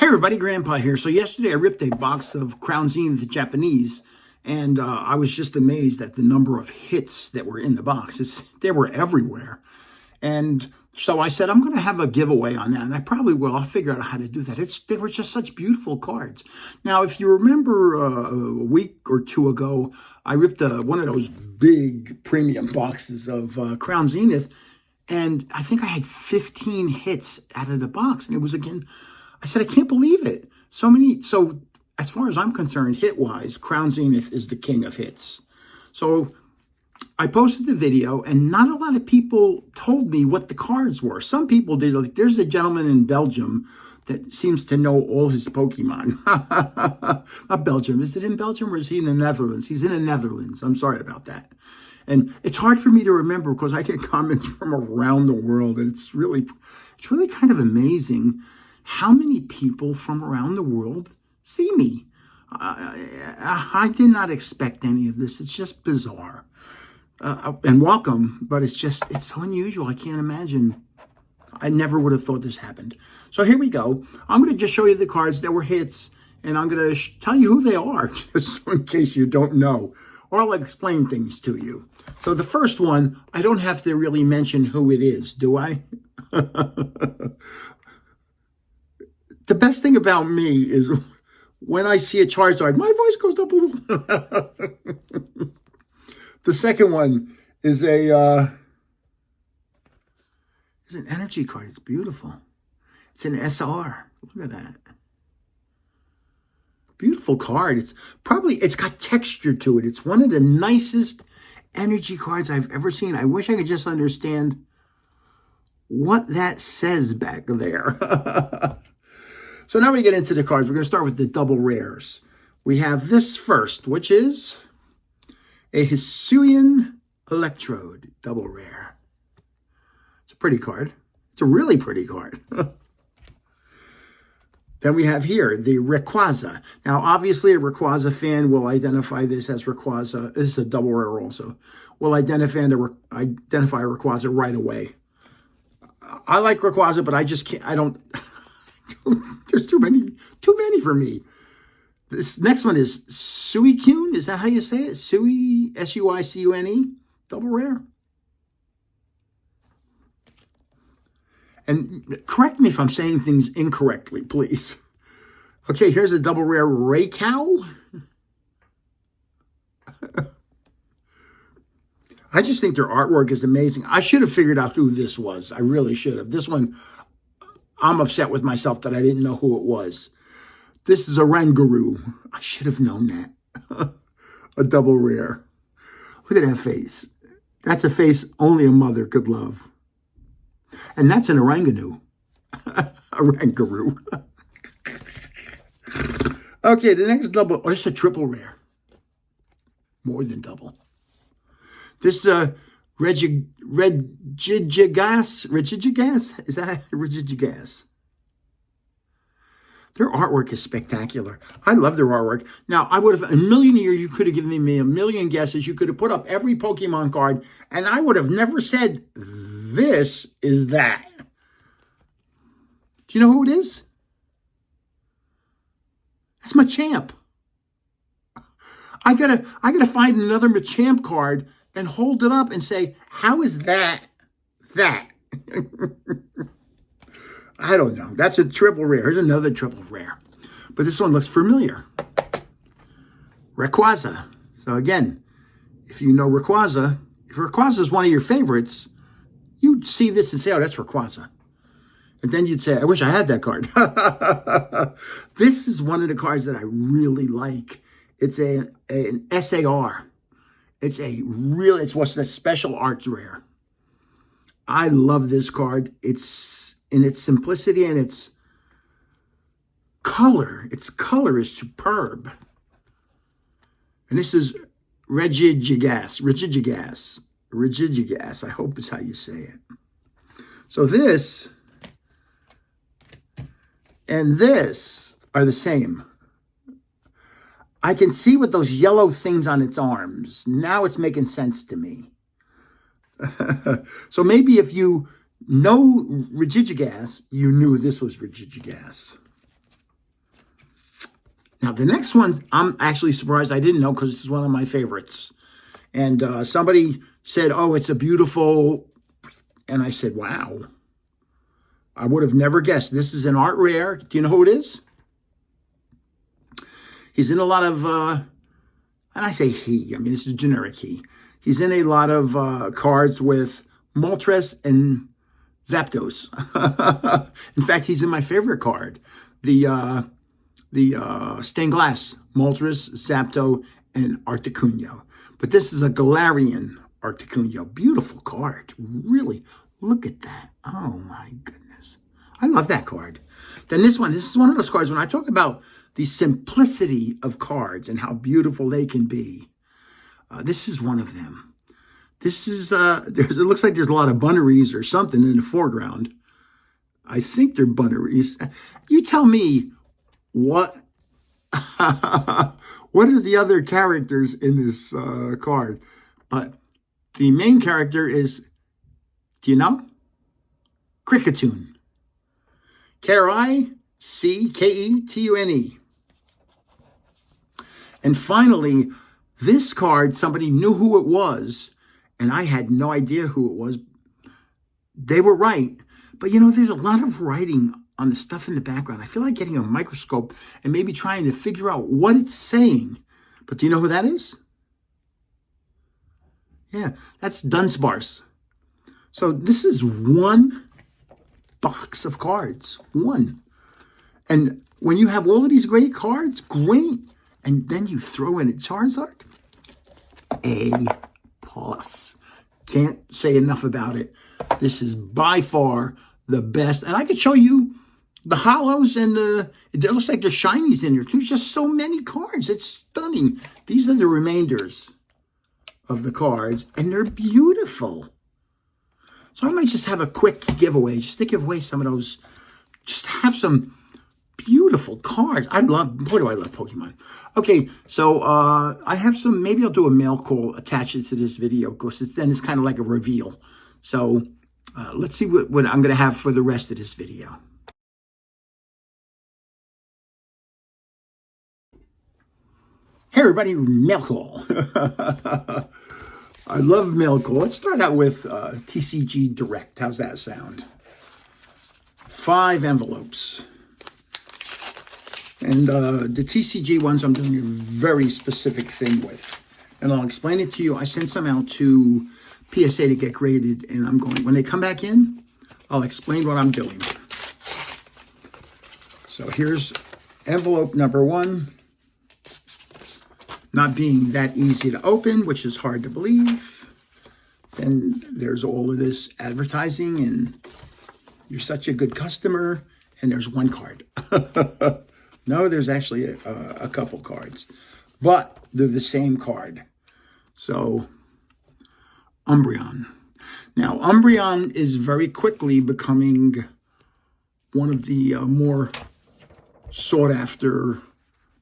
Hey everybody, Grandpa here. So yesterday I ripped a box of Crown Zenith Japanese, and I was just amazed at the number of hits that were in the box. They were everywhere. And so I said, I'm going to have a giveaway on that, and I probably will. I'll figure out how to do that. They were just such beautiful cards. Now, if you remember a week or two ago, I ripped one of those big premium boxes of Crown Zenith, and I think I had 15 hits out of the box. And it was, again, I said, I can't believe it. So many. So as far as I'm concerned, hit-wise, Crown Zenith is the king of hits. So I posted the video, and not a lot of people told me what the cards were. Some people did. Like, there's a gentleman in Belgium that seems to know all his Pokemon. Not Belgium. Is it in Belgium or is he in the Netherlands? He's in the Netherlands. I'm sorry about that. And it's hard for me to remember because I get comments from around the world, and it's really kind of amazing how many people from around the world see me. I did not expect any of this. It's just bizarre. And welcome, but it's so unusual. I can't imagine. I never would have thought this happened. So here we go. I'm going to just show you the cards that were hits, and I'm going to tell you who they are, just in case you don't know, or I'll explain things to you. So the first one, I don't have to really mention who it is, do I? The best thing about me is when I see a Charizard, my voice goes up a little. The second one is an energy card. It's beautiful. It's an SR. Look at that. Beautiful card. It's got texture to it. It's one of the nicest energy cards I've ever seen. I wish I could just understand what that says back there. So now we get into the cards. We're going to start with the double rares. We have this first, which is a Hisuian Electrode double rare. It's a pretty card. It's a really pretty card. Then we have here the Rayquaza. Now, obviously, a Rayquaza fan will identify this as Rayquaza. This is a double rare also. Will identify a Rayquaza right away. I like Rayquaza, but I just can't. I don't. There's too many for me. This next one is Suicune. Is that how you say it? Suicune, double rare. And correct me if I'm saying things incorrectly, please. Okay, here's a double rare Raycow. I just think their artwork is amazing. I should have figured out who this was. I really should have. This one, I'm upset with myself that I didn't know who it was. This is a Rangaroo. I should have known that. A double rare. Look at that face. That's a face only a mother could love. And that's an Oranganu. A Rangaroo. Okay, the next double. Oh, it's a triple rare. More than double. This Regigigas. Is that Regigigas? Their artwork is spectacular. I love their artwork. Now, I would have, a million years, you could have given me a million guesses. You could have put up every Pokemon card, and I would have never said, this is that. Do you know who it is? That's Machamp. I gotta find another Machamp card and hold it up and say, how is that that? I don't know. That's a triple rare. Here's another triple rare. But this one looks familiar. Rayquaza. So again, if you know Rayquaza, if Rayquaza is one of your favorites, you'd see this and say, oh, that's Rayquaza. And then you'd say, I wish I had that card. This is one of the cards that I really like. It's an SAR. It's what's the special arts rare. I love this card. It's in its simplicity and its color. Its color is superb. And this is Regigigas. I hope is how you say it. So this and this are the same. I can see with those yellow things on its arms. Now it's making sense to me. So maybe if you know Regigigas, you knew this was Regigigas. Now, the next one, I'm actually surprised I didn't know because it's one of my favorites. And somebody said, oh, it's a beautiful, and I said, wow. I would have never guessed. This is an art rare. Do you know who it is? He's in a lot of, and I say he, I mean, this is a generic he. He's in a lot of cards with Moltres and Zapdos. In fact, he's in my favorite card, the stained glass, Moltres, Zapdo, and Articuno. But this is a Galarian Articuno. Beautiful card. Really, look at that. Oh, my goodness. I love that card. Then this is one of those cards, when I talk about the simplicity of cards and how beautiful they can be, this is one of them. This is, it looks like there's a lot of bunneries or something in the foreground. I think they're bunneries. You tell me what what are the other characters in this card? But the main character is, do you know? Kricketune. Kricketune. And finally, this card, somebody knew who it was, and I had no idea who it was. They were right. But, you know, there's a lot of writing on the stuff in the background. I feel like getting a microscope and maybe trying to figure out what it's saying. But do you know who that is? Yeah, that's Dunsparce. So this is one box of cards. One. And when you have all of these great cards, great. And then you throw in a Charizard, A+. Can't say enough about it. This is by far the best. And I could show you the hollows and it looks like there's shinies in there too. Just so many cards. It's stunning. These are the remainders of the cards, and they're beautiful. So I might just have a quick giveaway, just to give away some of those. Just have some beautiful cards. Boy, do I love Pokemon. Okay, so I have some, maybe I'll do a mail call attached to this video, because then it's kind of like a reveal. So let's see what I'm going to have for the rest of this video. Hey everybody, mail call. I love mail call. Let's start out with TCG Direct. How's that sound? 5 envelopes. And the TCG ones I'm doing a very specific thing with. And I'll explain it to you. I sent some out to PSA to get graded. And I'm going, when they come back in, I'll explain what I'm doing. So here's envelope number 1. Not being that easy to open, which is hard to believe. Then there's all of this advertising, and you're such a good customer, and there's one card. No, there's actually a couple cards, but they're the same card. So, Umbreon. Now, Umbreon is very quickly becoming one of the more sought-after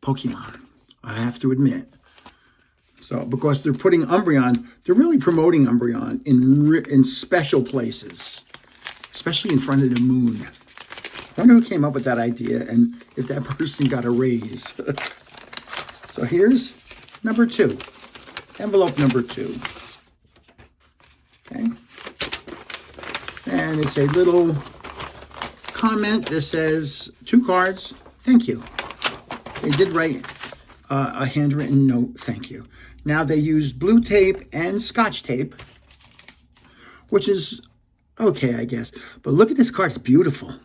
Pokemon, I have to admit. So, because they're putting Umbreon, they're really promoting Umbreon in special places, especially in front of the moon. I wonder who came up with that idea and if that person got a raise. So here's number 2, envelope number 2. Okay. And it's a little comment that says, 2 cards, thank you. They did write a handwritten note, thank you. Now they used blue tape and Scotch tape, which is okay, I guess. But look at this card, it's beautiful.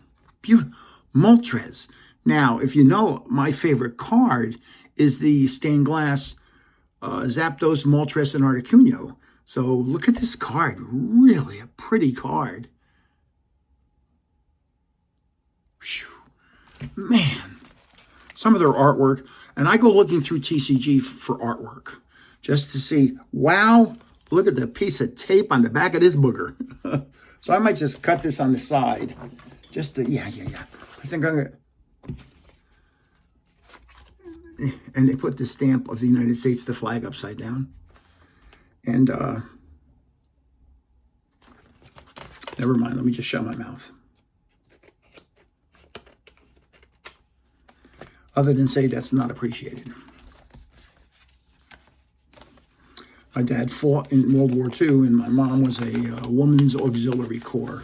Beautiful. Moltres. Now, if you know, my favorite card is the stained glass Zapdos, Moltres, and Articuno. So look at this card. Really a pretty card. Whew. Man. Some of their artwork. And I go looking through TCG for artwork. Just to see, wow, look at the piece of tape on the back of this booger. So I might just cut this on the side. Just to, yeah. I think I'm going to... And they put the stamp of the United States, the flag, upside down. And, never mind, let me just shut my mouth. other than say that's not appreciated. My dad fought in World War II, and my mom was a Women's Auxiliary Corps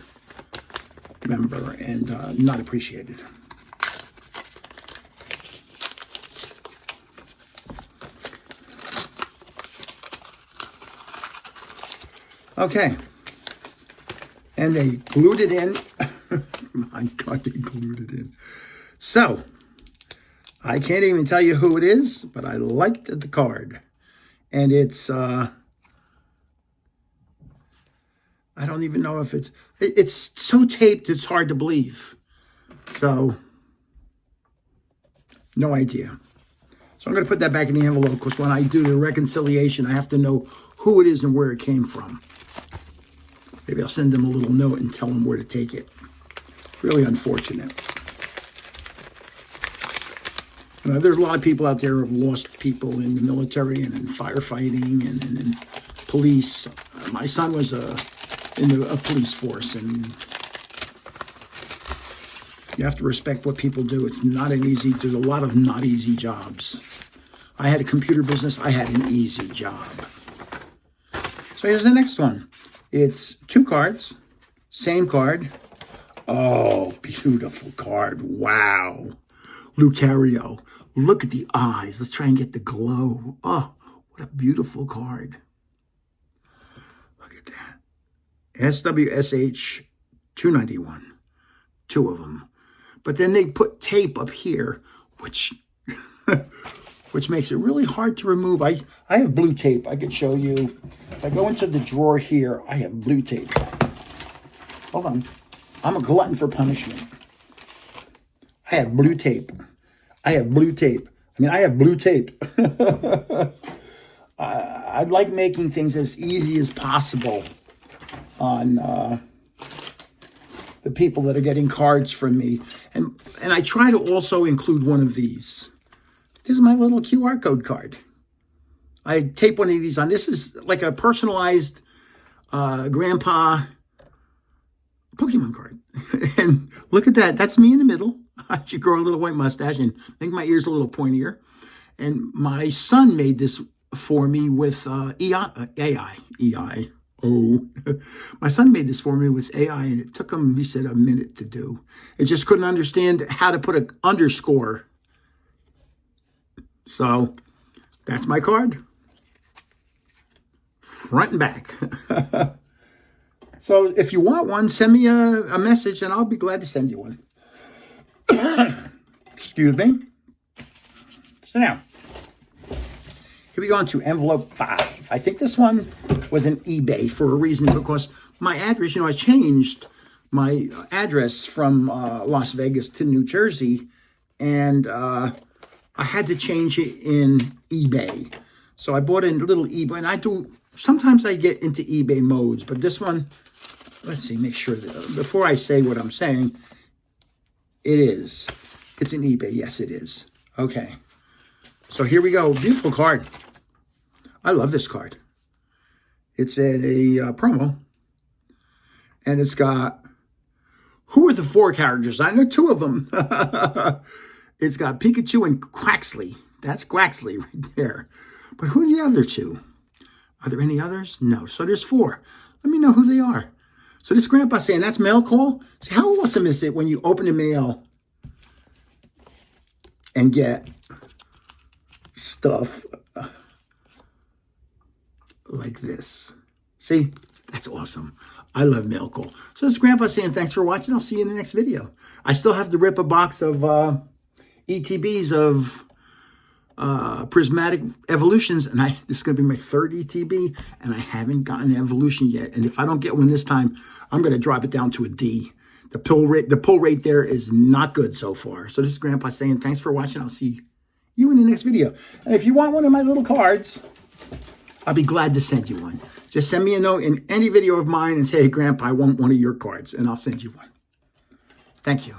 member, and not appreciated. Okay. And they glued it in. My God, they glued it in. So, I can't even tell you who it is, but I liked the card. And it's, I don't even know if it's so taped, it's hard to believe. So, no idea. So I'm going to put that back in the envelope because when I do the reconciliation, I have to know who it is and where it came from. Maybe I'll send them a little note and tell them where to take it. Really unfortunate. There's a lot of people out there who have lost people in the military and in firefighting and in police. My son was in the police force, and you have to respect what people do. It's not an easy, there's a lot of not easy jobs. I had a computer business. I had an easy job. So here's the next one. It's 2 cards, same card. Oh, beautiful card. Wow. Lucario. Look at the eyes. Let's try and get the glow. Oh, what a beautiful card. Look at that. SWSH 291. 2 of them. But then they put tape up here, which makes it really hard to remove. I have blue tape. I could show you. If I go into the drawer here, I have blue tape. Hold on. I'm a glutton for punishment. I have blue tape. I have blue tape. I mean, I have blue tape. I like making things as easy as possible on the people that are getting cards from me. And I try to also include one of these. This is my little QR code card. I tape one of these on. This is like a personalized grandpa Pokemon card. And look at that. That's me in the middle. I should grow a little white mustache and make my ears a little pointier. And my son made this for me with AI. Oh, my son made this for me with AI, and it took him, he said, a minute to do. It just couldn't understand how to put an underscore. So that's my card. Front and back. So if you want one, send me a message and I'll be glad to send you one. Excuse me. So now, here we go on to envelope 5. I think this one was an eBay for a reason, because my address, I changed my address from Las Vegas to New Jersey, and I had to change it in eBay. So I bought a little eBay, and sometimes I get into eBay modes, but this one, let's see, make sure that before I say what I'm saying, it's an eBay. Yes, it is. Okay. So here we go. Beautiful card. I love this card. It's a promo. And it's got, who are the 4 characters? I know 2 of them. It's got Pikachu and Quaxley. That's Quaxley right there. But who are the other 2? Are there any others? No. So there's 4. Let me know who they are. So this grandpa's saying, that's mail call? See, how awesome is it when you open the mail and get stuff like this? See, that's awesome. I love mail call. So this grandpa saying, thanks for watching. I'll see you in the next video. I still have to rip a box of ETBs of Prismatic Evolutions, and this is going to be my 3rd ETB, and I haven't gotten an Evolution yet. And if I don't get one this time, I'm going to drop it down to a D. The pull rate there is not good so far. So this is Grandpa saying, thanks for watching. I'll see you in the next video. And if you want one of my little cards, I'll be glad to send you one. Just send me a note in any video of mine and say, hey, Grandpa, I want one of your cards, and I'll send you one. Thank you.